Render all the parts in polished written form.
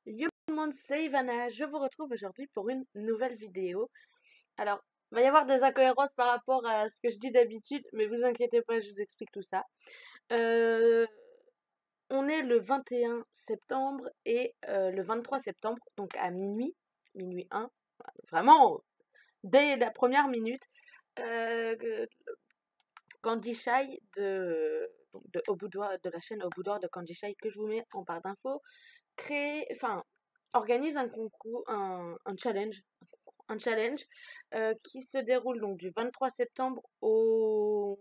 Yo tout le monde, c'est Ivana, je vous retrouve aujourd'hui pour une nouvelle vidéo. Alors, il va y avoir des incohérences par rapport à ce que je dis d'habitude, mais vous inquiétez pas, je vous explique tout ça. Euh, on est le 21 septembre et le 23 septembre, donc à minuit 1, vraiment dès la première minute, euh, Candy Shy de la chaîne Au Boudoir de Candy Shy que je vous mets en barre d'infos, organise un concours, un challenge qui se déroule donc du 23 septembre au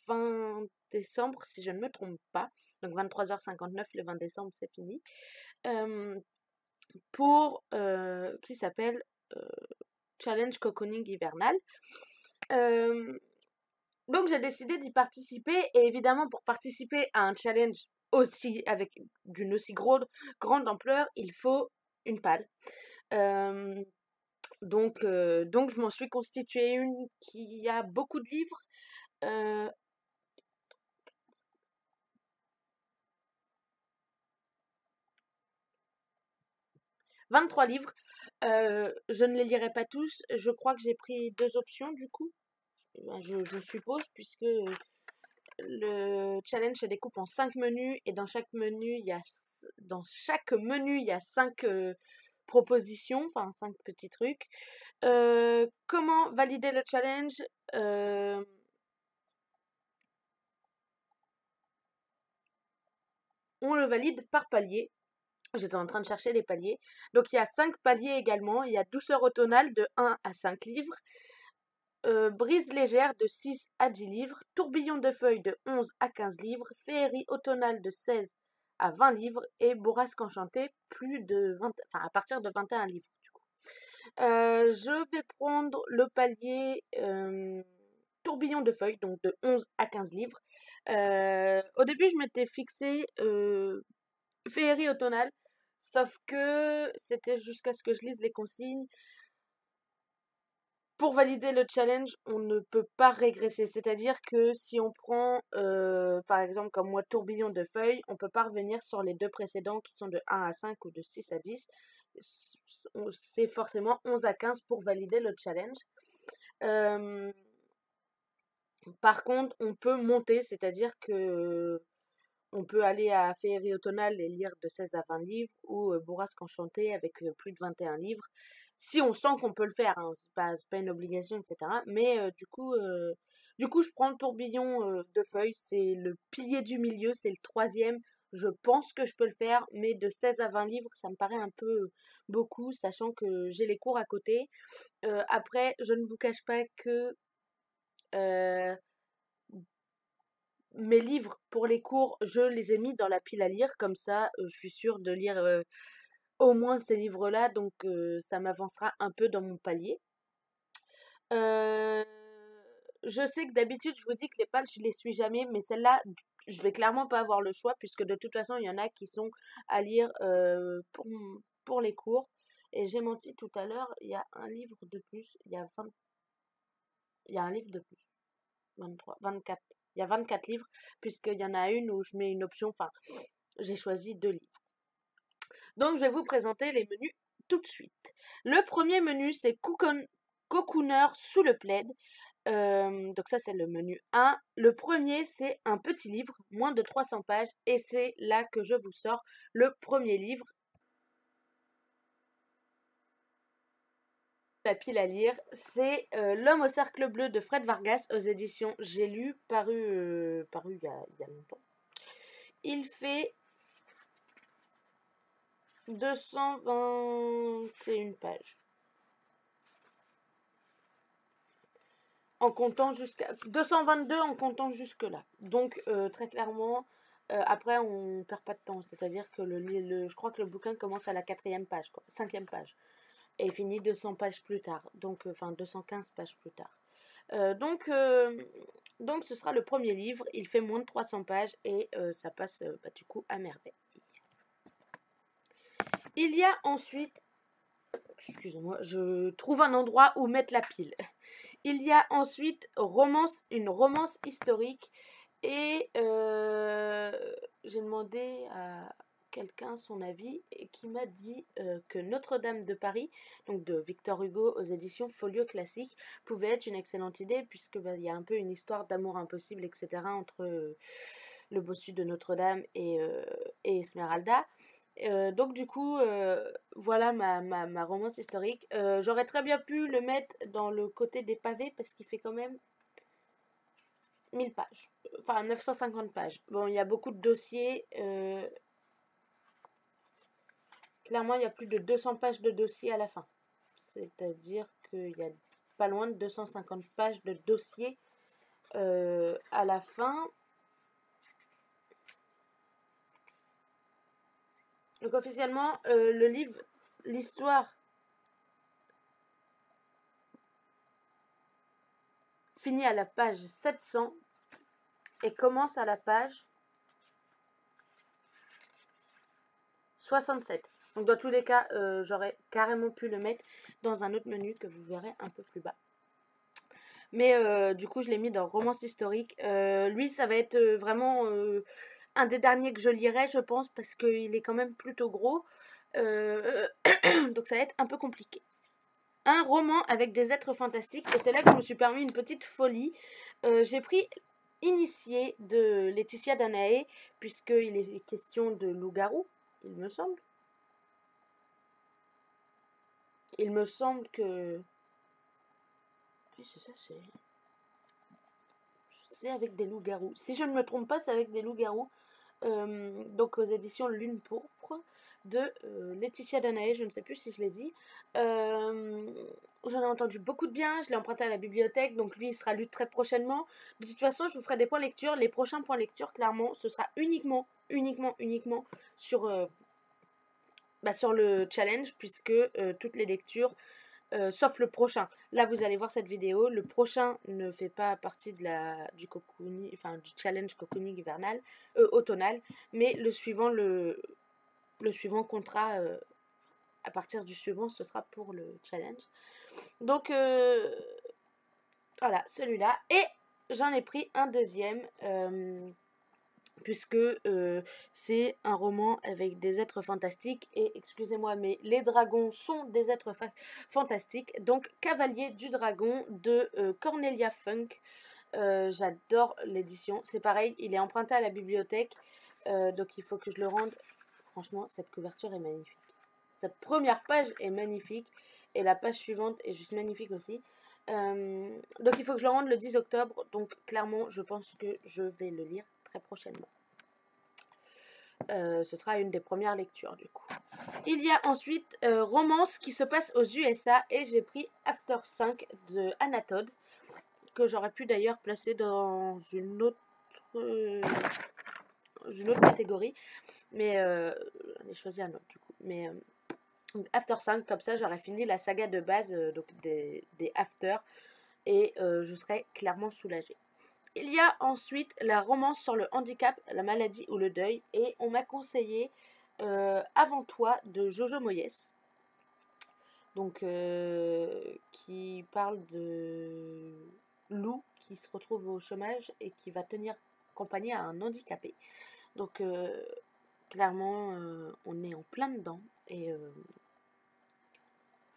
20 décembre, si je ne me trompe pas. Donc 23h59, le 20 décembre, c'est fini. Euh, qui s'appelle euh, Challenge Cocooning Hivernal. Euh, donc j'ai décidé d'y participer et évidemment pour participer à un challenge aussi avec d'une aussi grande ampleur, il faut une palle. Euh, donc je m'en suis constituée une qui a beaucoup de livres. Euh, 23 livres. Je ne les lirai pas tous. Je crois que j'ai pris deux options du coup. Ben, je suppose puisque le challenge se découpe en 5 menus et dans chaque menu il y a 5 propositions, enfin 5 petits trucs. Comment valider le challenge? Euh, on le valide par palier. J'étais en train de chercher les paliers. Donc il y a 5 paliers également. Il y a douceur automnale de 1 à 5 livres. Brise légère de 6 à 10 livres. Tourbillon de feuilles de 11 à 15 livres. Féerie automnale de 16 à 20 livres. Et bourrasque enchantée à partir de 21 livres. Du coup. Je vais prendre le palier tourbillon de feuilles, donc de 11 à 15 livres. Au début, je m'étais fixé féerie automnale. Sauf que c'était jusqu'à ce que je lise les consignes. Pour valider le challenge, on ne peut pas régresser. C'est-à-dire que si on prend, par exemple, comme moi, tourbillon de feuilles, on peut pas revenir sur les deux précédents qui sont de 1 à 5 ou de 6 à 10. C'est forcément 11 à 15 pour valider le challenge. Euh, Par contre, on peut monter, c'est-à-dire que on peut aller à Féerie automnale et lire de 16 à 20 livres ou Bourrasque enchantée avec plus de 21 livres. Si on sent qu'on peut le faire, hein, c'est pas une obligation, etc. Mais du coup, je prends le tourbillon de feuilles, c'est le pilier du milieu, c'est le troisième. Je pense que je peux le faire, mais de 16 à 20 livres, ça me paraît un peu beaucoup, sachant que j'ai les cours à côté. Après, je ne vous cache pas que euh, mes livres pour les cours, je les ai mis dans la pile à lire, comme ça, je suis sûre de lire au moins ces livres-là, donc ça m'avancera un peu dans mon palier. Euh, je sais que d'habitude, je vous dis que les pales, je les suis jamais, mais celle-là, je vais clairement pas avoir le choix, puisque de toute façon, il y en a qui sont à lire pour les cours. Et j'ai menti tout à l'heure, il y a un livre de plus, il y a un livre de plus. 23, 24. Il y a 24 livres, puisqu'il y en a une où je mets une option, enfin, j'ai choisi 2 livres. Donc, je vais vous présenter les menus tout de suite. Le premier menu, c'est Cocooner sous le plaid. Donc ça, c'est le menu 1. Le premier, c'est un petit livre, moins de 300 pages, et c'est là que je vous sors le premier livre. La pile à lire, c'est L'homme au cercle bleu de Fred Vargas aux éditions J'ai lu, paru il y a longtemps. Il fait 221 pages. En comptant jusqu'à 222 en comptant jusque là. Donc très clairement, après on perd pas de temps. C'est-à-dire que je crois que le bouquin commence à la 4e page, quoi, 5e page, et finit 200 pages plus tard. Donc enfin 215 pages plus tard. Euh, donc, euh, donc ce sera le premier livre. Il fait moins de 300 pages et ça passe du coup à merveille. Il y a ensuite, excusez-moi, je trouve un endroit où mettre la pile. Il y a ensuite une romance historique et j'ai demandé quelqu'un son avis et qui m'a dit que Notre-Dame de Paris, donc de Victor Hugo aux éditions Folio Classique, pouvait être une excellente idée puisque bah, y a un peu une histoire d'amour impossible, etc. entre le bossu de Notre-Dame et Esmeralda. Donc du coup, voilà ma romance historique. J'aurais très bien pu le mettre dans le côté des pavés parce qu'il fait quand même 1000 pages. Enfin, 950 pages. Bon, il y a beaucoup de dossiers. Clairement, il y a plus de 200 pages de dossiers à la fin. C'est-à-dire qu'il y a pas loin de 250 pages de dossiers à la fin. Donc officiellement, le livre, l'histoire finit à la page 700 et commence à la page 67. Donc dans tous les cas, j'aurais carrément pu le mettre dans un autre menu que vous verrez un peu plus bas. Mais du coup, je l'ai mis dans romance historique. Lui, ça va être vraiment un des derniers que je lirai, je pense, parce qu'il est quand même plutôt gros. Donc ça va être un peu compliqué. Un roman avec des êtres fantastiques. Et c'est là que je me suis permis une petite folie. J'ai pris Initié de Laetitia Danaé, puisqu'il est question de loup-garou, il me semble. Il me semble que... Oui, c'est ça, c'est avec des loups-garous. Si je ne me trompe pas, c'est avec des loups-garous. Donc aux éditions Lune Pourpre de Laetitia Danaé, je ne sais plus si je l'ai dit. J'en ai entendu beaucoup de bien, je l'ai emprunté à la bibliothèque, donc lui il sera lu très prochainement. De toute façon, je vous ferai des points lecture. Les prochains points lecture, clairement, ce sera uniquement sur, sur le challenge, puisque toutes les lectures sauf le prochain. Là, vous allez voir cette vidéo. Le prochain ne fait pas partie de du cocooning, enfin du challenge cocooning hivernal, automnal, mais le suivant comptera. À partir du suivant, ce sera pour le challenge. Donc voilà, celui-là. Et j'en ai pris un deuxième. Puisque c'est un roman avec des êtres fantastiques et excusez-moi mais les dragons sont des êtres fantastiques, donc Cavalier du Dragon de Cornelia Funk. J'adore l'édition, c'est pareil, il est emprunté à la bibliothèque, donc il faut que je le rende. Franchement, cette couverture est magnifique, cette première page est magnifique et la page suivante est juste magnifique aussi. Donc il faut que je le rende le 10 octobre, donc clairement je pense que je vais le lire très prochainement. Ce sera une des premières lectures du coup. Il y a ensuite Romance qui se passe aux USA et j'ai pris After 5 de Anna Todd, que j'aurais pu d'ailleurs placer dans une autre catégorie, mais j'en ai choisi un autre du coup. Mais After 5, comme ça j'aurais fini la saga de base donc des After et je serais clairement soulagée. Il y a ensuite la romance sur le handicap, la maladie ou le deuil. Et on m'a conseillé Avant toi de Jojo Moyes. Donc qui parle de loup qui se retrouve au chômage et qui va tenir compagnie à un handicapé. Donc clairement on est en plein dedans. Et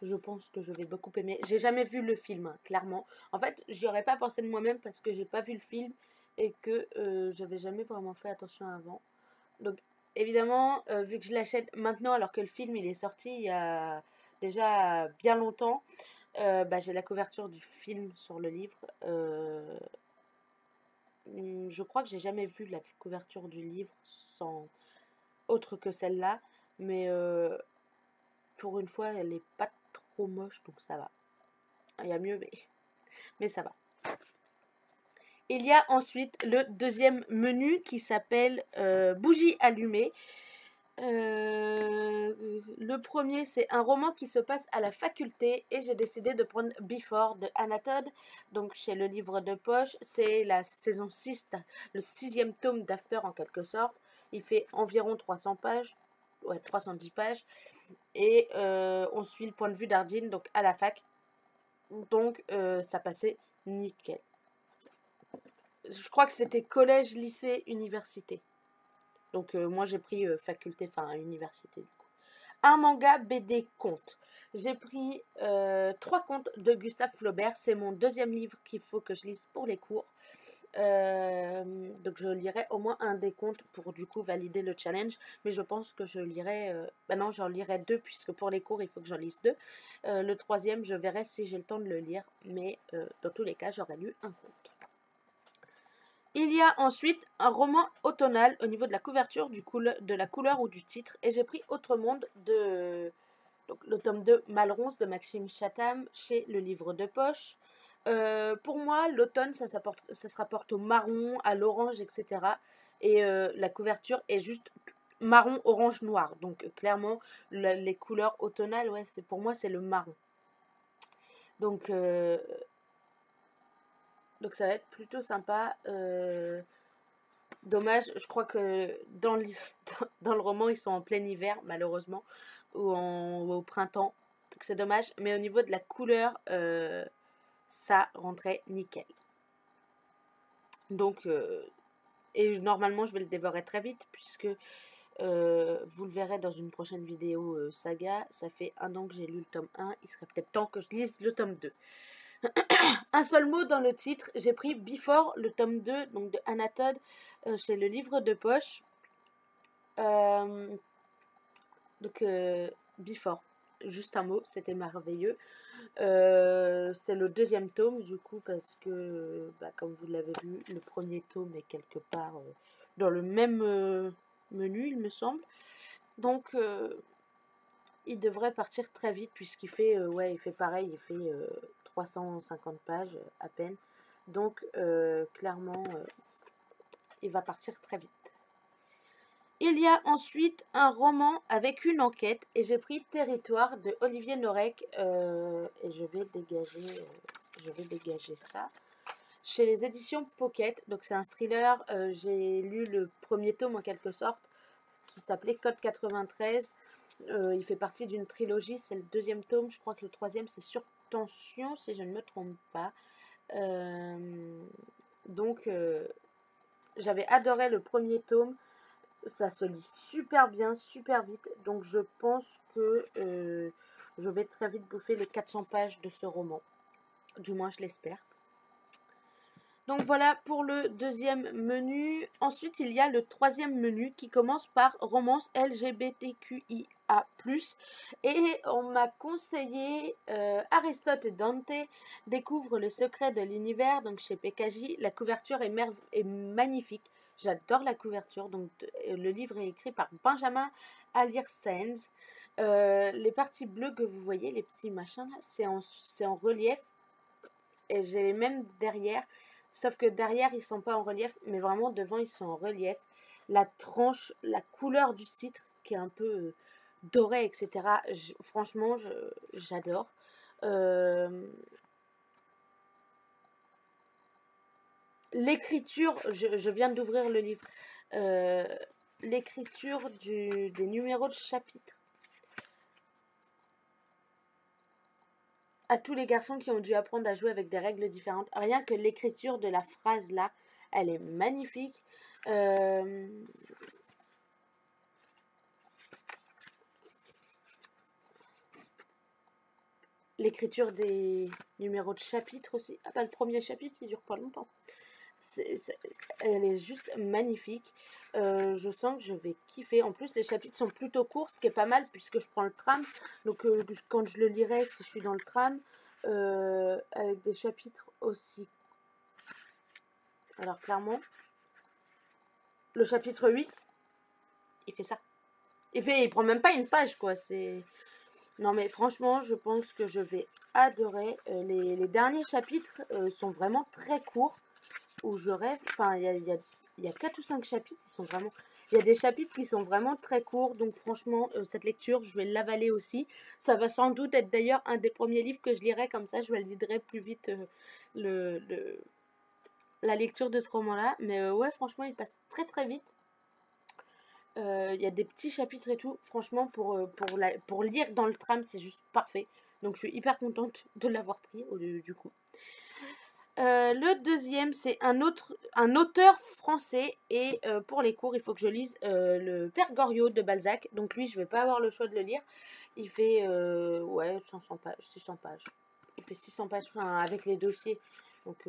je pense que je vais beaucoup aimer. J'ai jamais vu le film, hein, clairement. En fait, j'y aurais pas pensé de moi-même parce que j'ai pas vu le film et que j'avais jamais vraiment fait attention avant. Donc, évidemment, vu que je l'achète maintenant alors que le film il est sorti il y a déjà bien longtemps, j'ai la couverture du film sur le livre. Je crois que j'ai jamais vu la couverture du livre sans autre que celle-là, mais pour une fois, elle est pas trop moche, donc ça va. Il y a mieux, mais ça va. Il y a ensuite le deuxième menu qui s'appelle Bougie allumée. Le premier, c'est un roman qui se passe à la faculté et j'ai décidé de prendre Before de Anna Todd, donc chez le livre de poche. C'est la saison 6, le 6e tome d'After en quelque sorte. Il fait environ 300 pages, ouais 310 pages, et on suit le point de vue d'Ardine, donc à la fac. Donc ça passait nickel. Je crois que c'était collège, lycée, université. Donc moi j'ai pris faculté, enfin université du coup. Un manga BD conte. J'ai pris 3 contes de Gustave Flaubert. C'est mon deuxième livre qu'il faut que je lise pour les cours. Donc je lirai au moins un des contes pour du coup valider le challenge. Mais je pense que je lirai... bah non, j'en lirai 2 puisque pour les cours il faut que j'en lise 2. Le troisième, je verrai si j'ai le temps de le lire. Mais dans tous les cas, j'aurai lu un conte. Il y a ensuite un roman automnal au niveau de la couverture, de la couleur ou du titre. Et j'ai pris Autre Monde de... Donc, le tome 2, Malronce de Maxime Chatham chez Le Livre de Poche. Pour moi, l'automne, ça se rapporte au marron, à l'orange, etc. Et la couverture est juste marron, orange, noir. Donc clairement, les couleurs automnales, ouais, pour moi, c'est le marron. Donc ça va être plutôt sympa. Dommage, je crois que dans le roman, ils sont en plein hiver, malheureusement, ou au printemps. Donc c'est dommage. Mais au niveau de la couleur, ça rentrait nickel. Donc, et normalement, je vais le dévorer très vite, puisque vous le verrez dans une prochaine vidéo saga. Ça fait 1 an que j'ai lu le tome 1. Il serait peut-être temps que je lise le tome 2. Un seul mot dans le titre, j'ai pris Before, le tome 2, donc de Anna Todd, chez Le Livre de Poche. Donc, Before, juste un mot, c'était merveilleux. C'est le deuxième tome, du coup, parce que, bah, comme vous l'avez vu, le premier tome est quelque part dans le même menu, il me semble. Donc, il devrait partir très vite, puisqu'il fait, ouais, il fait pareil, il fait 350 pages à peine. Donc, clairement, il va partir très vite. Il y a ensuite un roman avec une enquête, et j'ai pris Territoire de Olivier Norek, et je vais dégager ça. Chez les éditions Pocket, donc c'est un thriller, j'ai lu le premier tome en quelque sorte, qui s'appelait Code 93. Il fait partie d'une trilogie, c'est le deuxième tome, je crois que le troisième c'est Sur Tension, si je ne me trompe pas. Donc, j'avais adoré le premier tome, ça se lit super bien, super vite, donc je pense que je vais très vite bouffer les 400 pages de ce roman, du moins je l'espère. Donc voilà pour le deuxième menu. Ensuite, il y a le troisième menu qui commence par romance LGBTQIA+. Et on m'a conseillé Aristote et Dante découvrent le secret de l'univers, donc chez PKJ. La couverture est magnifique. J'adore la couverture. Donc le livre est écrit par Benjamin Alire-Sens. Les parties bleues que vous voyez, les petits machins là, c'est en relief. Et j'ai les mêmes derrière. Sauf que derrière, ils sont pas en relief, mais vraiment devant, ils sont en relief. La tranche, la couleur du titre, qui est un peu doré, etc. Franchement, j'adore. L'écriture, je viens d'ouvrir le livre. L'écriture des numéros de chapitre. À tous les garçons qui ont dû apprendre à jouer avec des règles différentes. Rien que l'écriture de la phrase là, elle est magnifique. L'écriture des numéros de chapitre aussi. Ah bah le premier chapitre il dure pas longtemps. Elle est juste magnifique. Je sens que je vais kiffer. En plus les chapitres sont plutôt courts, ce qui est pas mal puisque je prends le tram. Donc quand je le lirai, si je suis dans le tram, avec des chapitres aussi. Alors clairement, le chapitre 8, il fait ça. Il prend même pas une page quoi. Non mais franchement, je pense que je vais adorer. Les derniers chapitres sont vraiment très courts. Où je rêve, enfin il y a 4 ou 5 chapitres, il y a des chapitres qui sont vraiment très courts, donc franchement cette lecture je vais l'avaler aussi. Ça va sans doute être d'ailleurs un des premiers livres que je lirai, comme ça je validerai plus vite la lecture de ce roman là, mais ouais franchement il passe très très vite. Il y a des petits chapitres et tout, franchement pour lire dans le tram c'est juste parfait, donc je suis hyper contente de l'avoir pris du coup. Le deuxième, c'est un auteur français. Et pour les cours, il faut que je lise le Père Goriot de Balzac. Donc lui, je vais pas avoir le choix de le lire. Il fait ouais, 500 pages, 600 pages. Il fait 600 pages, enfin, avec les dossiers. Donc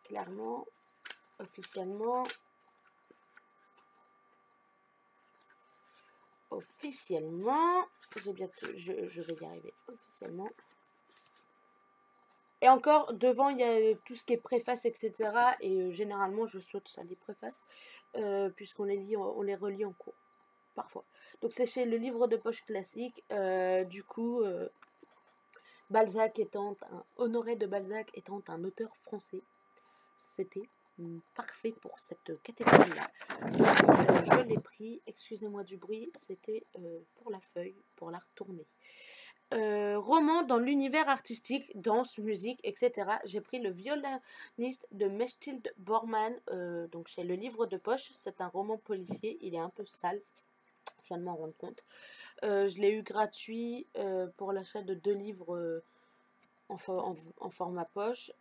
clairement, officiellement, j'ai bientôt, je vais y arriver officiellement. Et encore, devant, il y a tout ce qui est préface, etc. Et généralement, je saute ça, les préfaces, puisqu'on les lit, on les relit en cours, parfois. Donc c'est chez le livre de poche classique. Du coup, Balzac étant Honoré de Balzac étant un auteur français, c'était parfait pour cette catégorie-là. Je l'ai pris, excusez-moi du bruit, c'était pour la feuille, pour la retourner. Roman dans l'univers artistique, danse, musique, etc. J'ai pris Le violoniste de Mechtilde Bormann, donc chez le livre de poche. C'est un roman policier, il est un peu sale, je viens de m'en rendre compte. Je l'ai eu gratuit pour l'achat de 2 livres en format poche.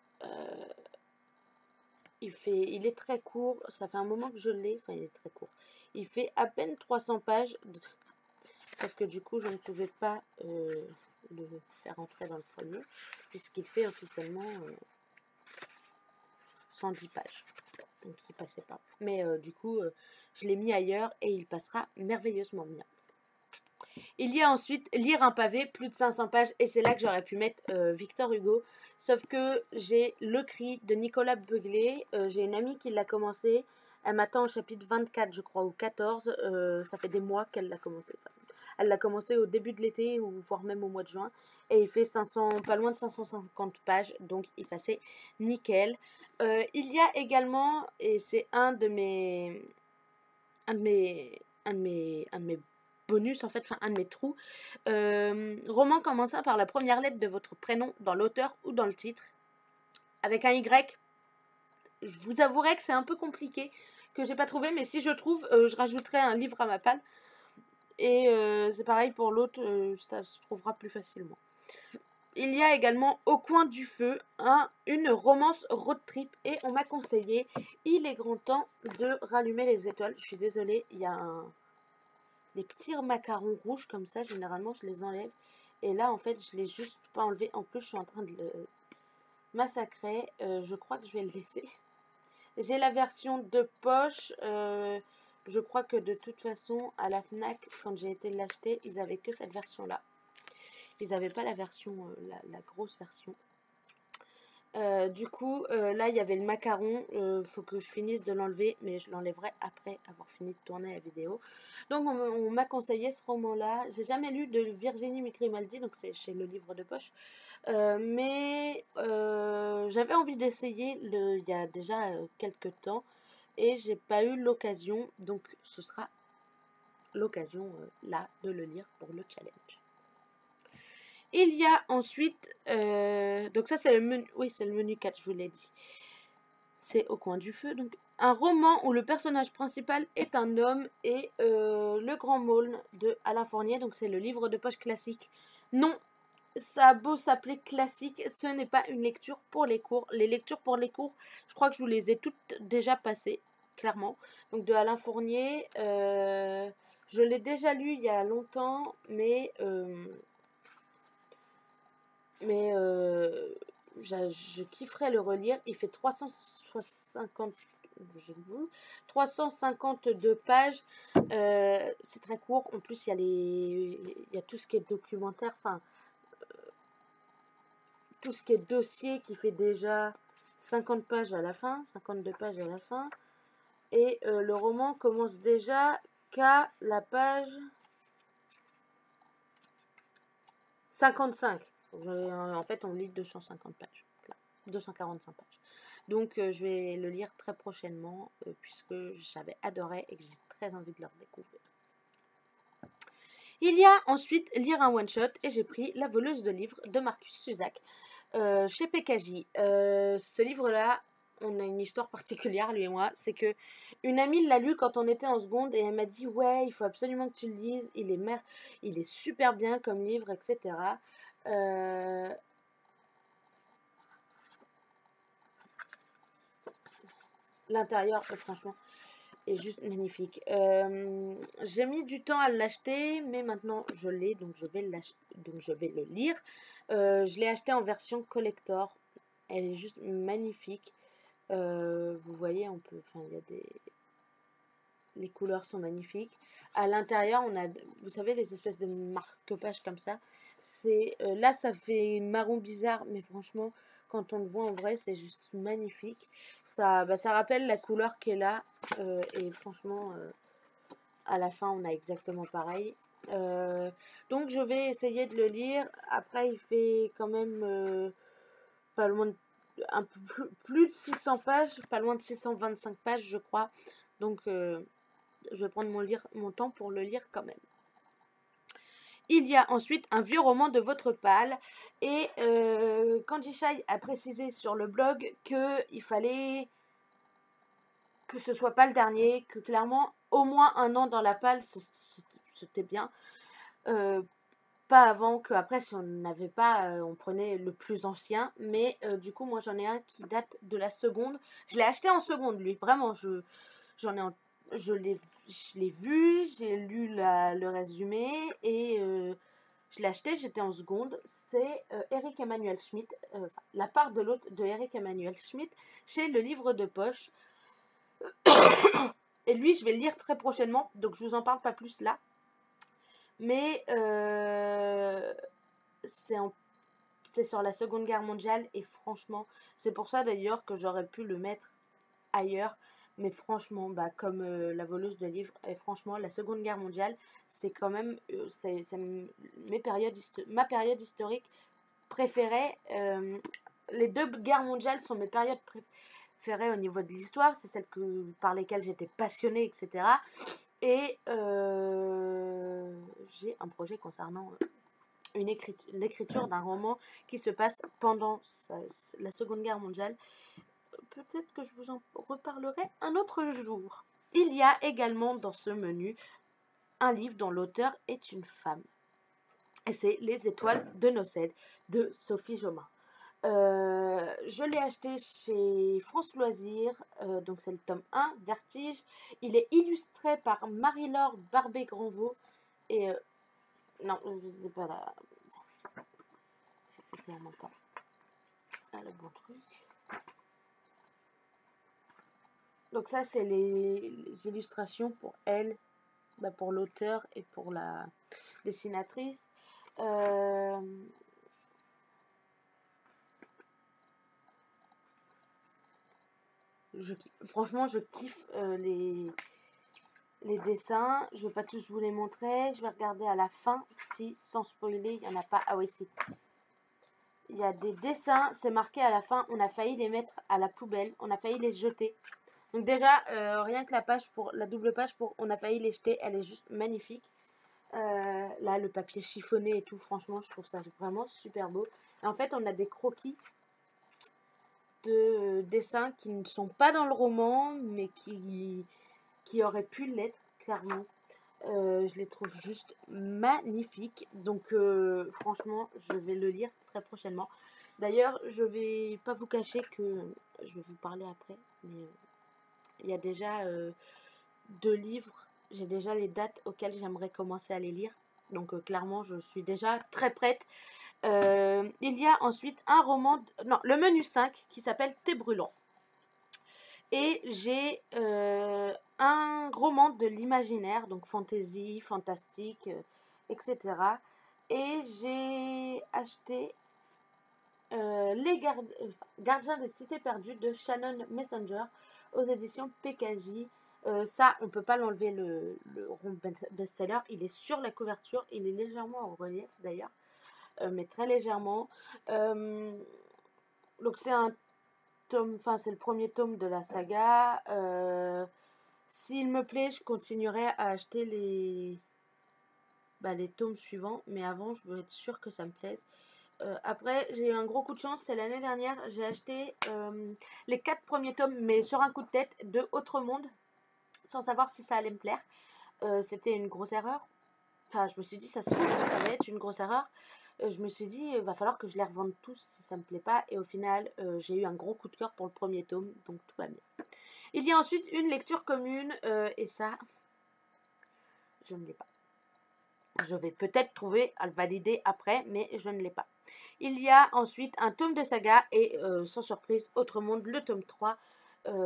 Il est très court, ça fait un moment que je l'ai, enfin il est très court. Il fait à peine 300 pages, sauf que du coup je ne pouvais pas le faire entrer dans le premier, puisqu'il fait officiellement 110 pages. Donc il passait pas. Mais du coup, je l'ai mis ailleurs et il passera merveilleusement bien. Il y a ensuite Lire un pavé, plus de 500 pages, et c'est là que j'aurais pu mettre Victor Hugo. Sauf que j'ai Le Cri de Nicolas Beuglet. J'ai une amie qui l'a commencé. Elle m'attend au chapitre 24, je crois, ou 14. Ça fait des mois qu'elle l'a commencé. Elle l'a commencé au début de l'été, ou voire même au mois de juin. Et il fait 500, pas loin de 550 pages, donc il passait nickel. Il y a également, et c'est un de mes bonus, en fait, enfin un de mes trous. Roman commençant par la première lettre de votre prénom dans l'auteur ou dans le titre, avec un Y. Je vous avouerai que c'est un peu compliqué, que j'ai pas trouvé, mais si je trouve, je rajouterai un livre à ma palle. Et c'est pareil pour l'autre, ça se trouvera plus facilement. Il y a également Au coin du feu, une romance road trip, et on m'a conseillé Il est grand temps de rallumer les étoiles. Je suis désolée, il y a les petits macarons rouges comme ça, généralement je les enlève. Et là en fait je l'ai juste pas enlevé. En plus je suis en train de le massacrer. Je crois que je vais le laisser. J'ai la version de poche. Je crois que de toute façon à la FNAC, quand j'ai été l'acheter, ils avaient que cette version là. Ils n'avaient pas la version, la grosse version. Du coup, là, il y avait le macaron. Faut que je finisse de l'enlever, mais je l'enlèverai après avoir fini de tourner la vidéo. Donc, on m'a conseillé ce roman-là. J'ai jamais lu de Virginie Grimaldi, donc c'est chez le livre de poche. Mais j'avais envie d'essayer il y a déjà quelques temps, et j'ai pas eu l'occasion. Donc, ce sera l'occasion là de le lire pour le challenge. Il y a ensuite, donc ça c'est le menu, oui c'est le menu 4, je vous l'ai dit. C'est Au coin du feu, donc un roman où le personnage principal est un homme, et Le Grand Maulne de Alain Fournier, donc c'est le livre de poche classique. Non, ça a beau s'appeler classique, ce n'est pas une lecture pour les cours. Les lectures pour les cours, je crois que je vous les ai toutes déjà passées, clairement. Donc de Alain Fournier, je l'ai déjà lu il y a longtemps, mais je kifferais le relire. Il fait 352 pages. C'est très court. En plus, il y a tout ce qui est documentaire, enfin, tout ce qui est dossier qui fait déjà 50 pages à la fin, 52 pages à la fin. Et le roman commence déjà qu'à la page 55. En fait, on lit 250 pages. 245 pages. Donc, je vais le lire très prochainement, puisque j'avais adoré et que j'ai très envie de le redécouvrir. Il y a ensuite Lire un one-shot, et j'ai pris La voleuse de livres de Marcus Zusak chez PKJ. Ce livre-là, on a une histoire particulière, lui et moi. C'est que une amie l'a lu quand on était en seconde, et elle m'a dit « Ouais, il faut absolument que tu le lises, il est super bien comme livre, etc. » l'intérieur, franchement, est juste magnifique. J'ai mis du temps à l'acheter, mais maintenant je l'ai, donc je vais le lire. Je l'ai acheté en version collector. Elle est juste magnifique. Vous voyez, enfin, il y a les couleurs sont magnifiques. À l'intérieur, on a, vous savez, les espèces de marque-pages comme ça. Là, ça fait marron bizarre, mais franchement, quand on le voit en vrai, c'est juste magnifique. Ça rappelle la couleur qui est là. Et franchement, à la fin, on a exactement pareil. Donc, je vais essayer de le lire. Après, il fait quand même pas loin de, un peu plus de 600 pages, pas loin de 625 pages, je crois. Donc, je vais prendre mon temps pour le lire quand même. Il y a ensuite un vieux roman de votre pâle. Et Candy Shy a précisé sur le blog qu'il fallait que ce soit pas le dernier, que clairement, au moins un an dans la pâle, c'était bien. Pas avant qu'après, si on n'avait pas, on prenait le plus ancien. Mais du coup, moi, j'en ai un qui date de la seconde. Je l'ai acheté en seconde, lui. Vraiment, j'en ai je l'ai vu, j'ai lu le résumé et je l'ai acheté, j'étais en seconde. C'est Eric Emmanuel Schmitt, la part de l'autre de Eric Emmanuel Schmitt chez Le Livre de Poche. Et lui, je vais le lire très prochainement, donc je vous en parle pas plus là. Mais c'est sur la Seconde Guerre mondiale et franchement, c'est pour ça d'ailleurs que j'aurais pu le mettre ailleurs. Mais franchement, comme La Voleuse de livres, et franchement, la Seconde Guerre mondiale, c'est quand même c'est ma période historique préférée. Les deux guerres mondiales sont mes périodes préférées au niveau de l'histoire. C'est celles par lesquelles j'étais passionnée, etc. Et j'ai un projet concernant l'écriture d'un roman qui se passe pendant la Seconde Guerre mondiale. Peut-être que je vous en reparlerai un autre jour. Il y a également dans ce menu un livre dont l'auteur est une femme. Et c'est Les Étoiles de Nocède de Sophie Jomain. Je l'ai acheté chez France Loisirs, donc c'est le tome 1, Vertige. Il est illustré par Marie-Laure Barbé-Granvaux. Et non, c'est pas là. C'est clairement pas le bon truc. Donc ça, c'est les illustrations pour elle, pour l'auteur et pour la dessinatrice. Franchement, je kiffe les dessins. Je vais pas tous vous les montrer. Je vais regarder à la fin si, sans spoiler, il n'y en a pas. Ah oui, si. Il y a des dessins, c'est marqué à la fin. On a failli les mettre à la poubelle. On a failli les jeter. Donc déjà, rien que la double page pour on a failli les jeter, elle est juste magnifique. Là, le papier chiffonné et tout, franchement, je trouve ça vraiment super beau. Et en fait, on a des croquis de dessins qui ne sont pas dans le roman, mais qui auraient pu l'être, clairement. Je les trouve juste magnifiques. Donc, franchement, je vais le lire très prochainement. D'ailleurs, je vais pas vous cacher que je vais vous parler après, mais il y a déjà 2 livres. J'ai déjà les dates auxquelles j'aimerais commencer à les lire. Donc clairement, je suis déjà très prête. Il y a ensuite un roman, le menu 5 qui s'appelle Thé brûlant. Et j'ai un roman de l'imaginaire, donc fantasy, fantastique, etc. Et j'ai acheté Les Gardiens des Cités Perdues de Shannon Messenger aux éditions PKJ. Ça, on peut pas l'enlever, le rond best-seller. Il est sur la couverture. Il est légèrement en relief d'ailleurs, mais très légèrement. Donc c'est un tome, enfin c'est le premier tome de la saga. S'il me plaît, je continuerai à acheter les tomes suivants, mais avant, je veux être sûre que ça me plaise. Après, j'ai eu un gros coup de chance, c'est l'année dernière, j'ai acheté les 4 premiers tomes, mais sur un coup de tête, de Autre Monde, sans savoir si ça allait me plaire. C'était une grosse erreur. Enfin, je me suis dit, ça allait être une grosse erreur. je me suis dit, il va falloir que je les revende tous si ça me plaît pas. Et au final, j'ai eu un gros coup de cœur pour le premier tome, donc tout va bien. Il y a ensuite une lecture commune, et ça, je ne l'ai pas. Je vais peut-être trouver à le valider après, mais je ne l'ai pas. Il y a ensuite un tome de saga et, sans surprise, Autre Monde, le tome 3.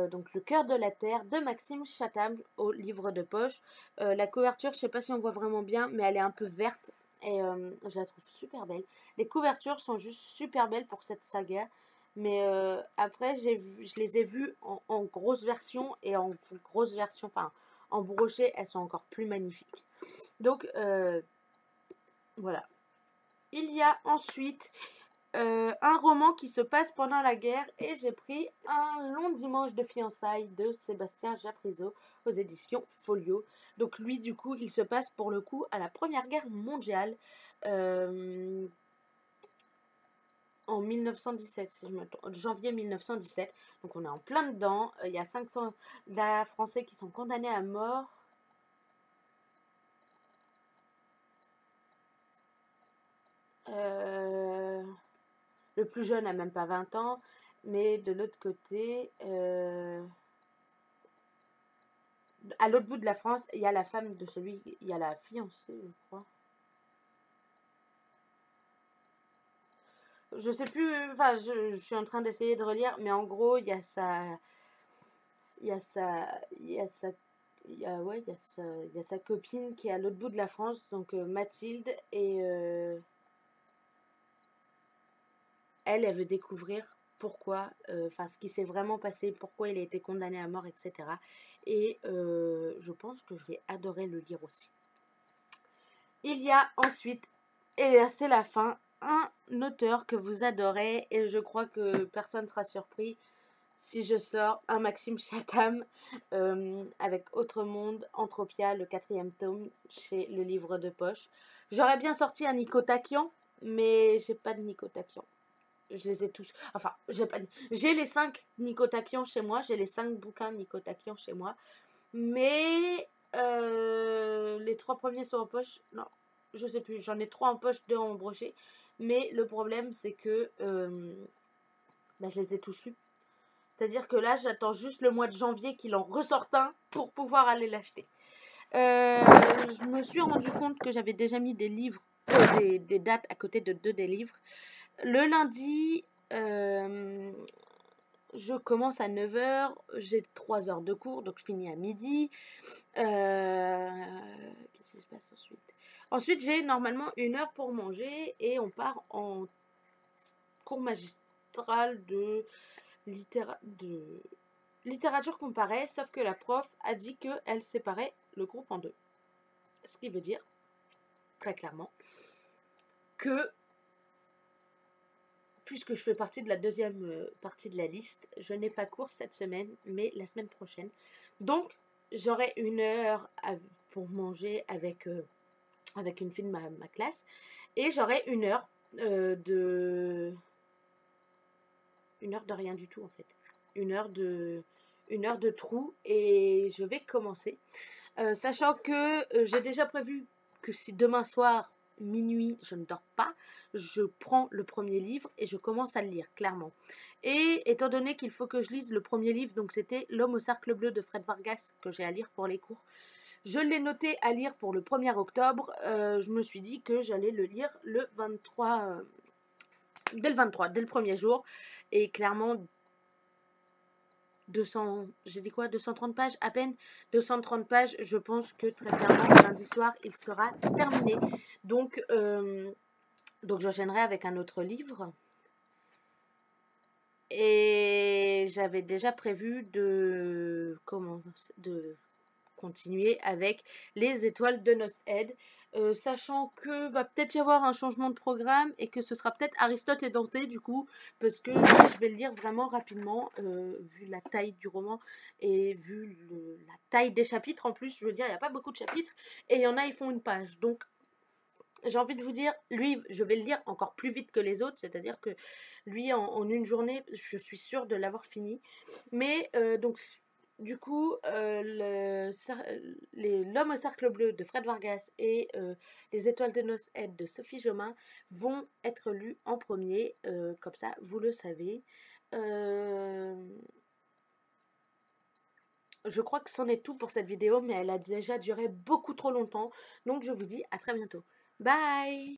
Donc Le Cœur de la Terre de Maxime Chatham au livre de poche. La couverture, je ne sais pas si on voit vraiment bien, mais elle est un peu verte et je la trouve super belle. Les couvertures sont juste super belles pour cette saga. Mais après, je les ai vues en grosse version et en grosse version, enfin en broché, elles sont encore plus magnifiques. Donc voilà. Il y a ensuite un roman qui se passe pendant la guerre et j'ai pris Un long dimanche de fiançailles de Sébastien Japrisot aux éditions Folio. Donc lui, du coup, il se passe pour le coup à la Première Guerre mondiale en 1917, si je me trompe, janvier 1917. Donc on est en plein dedans. Il y a 500 Français qui sont condamnés à mort. Le plus jeune n'a même pas 20 ans, mais de l'autre côté, à l'autre bout de la France, il y a la femme de celui, il y a la fiancée, je crois. Je sais plus, enfin, je suis en train d'essayer de relire, mais en gros, il y a sa, il y a sa, il y a sa, il y a, ouais, il y a sa copine qui est à l'autre bout de la France, donc Mathilde, et elle veut découvrir pourquoi, enfin ce qui s'est vraiment passé, pourquoi il a été condamné à mort, etc. Et je pense que je vais adorer le lire aussi. Il y a ensuite, et là c'est la fin, un auteur que vous adorez, et je crois que personne ne sera surpris si je sors un Maxime Chatham avec Autre Monde, Entropia, le 4e tome chez le livre de poche. J'aurais bien sorti un Nico Takian, mais j'ai pas de Nico Takian. Je les ai tous. Enfin, j'ai les 5 Nico Takian chez moi. J'ai les 5 bouquins Nico Takian chez moi. Mais les 3 premiers sont en poche. Non, je sais plus. J'en ai 3 en poche, 2 en brochet. Mais le problème, c'est que je les ai tous lus. C'est-à-dire que là, j'attends juste le mois de janvier qu'il en ressorte un pour pouvoir aller l'acheter. Je me suis rendu compte que j'avais déjà mis des livres, des dates à côté de 2 des livres. Le lundi, je commence à 9 h, j'ai 3 heures de cours, donc je finis à midi. Qu'est-ce qui se passe ensuite? Ensuite, j'ai normalement 1 heure pour manger et on part en cours magistral de littérature comparée, sauf que la prof a dit qu'elle séparait le groupe en 2. Ce qui veut dire, très clairement, que puisque je fais partie de la 2e partie de la liste, je n'ai pas cours cette semaine, mais la semaine prochaine. Donc, j'aurai 1 heure pour manger avec une fille de ma classe, et j'aurai 1 heure de rien du tout en fait. 1 heure de trou, et je vais commencer. Sachant que j'ai déjà prévu que si demain soir, minuit, je ne dors pas, je prends le premier livre et je commence à le lire, clairement. Et étant donné qu'il faut que je lise le premier livre, donc c'était L'homme au cercle bleu de Fred Vargas, que j'ai à lire pour les cours. Je l'ai noté à lire pour le 1er octobre. Je me suis dit que j'allais le lire le 23, dès le 23, dès le premier jour. Et clairement, 230 pages à peine, 230 pages, je pense que très clairement lundi soir il sera terminé. Donc j'enchaînerai avec un autre livre, et j'avais déjà prévu de continuer avec Les Étoiles de Nosed, sachant que va peut-être y avoir un changement de programme et que ce sera peut-être Aristote et Dante du coup, parce que je vais le lire vraiment rapidement, vu la taille du roman et vu la taille des chapitres. En plus, je veux dire, il n'y a pas beaucoup de chapitres et il y en a, ils font 1 page, donc j'ai envie de vous dire, lui, je vais le lire encore plus vite que les autres, c'est-à-dire que lui, en 1 journée, je suis sûre de l'avoir fini. Mais donc Du coup, L'homme au cercle bleu de Fred Vargas et Les étoiles de noces Aide de Sophie Jomain vont être lus en premier, comme ça vous le savez. Euh, je crois que c'en est tout pour cette vidéo, mais elle a déjà duré beaucoup trop longtemps, donc je vous dis à très bientôt. Bye!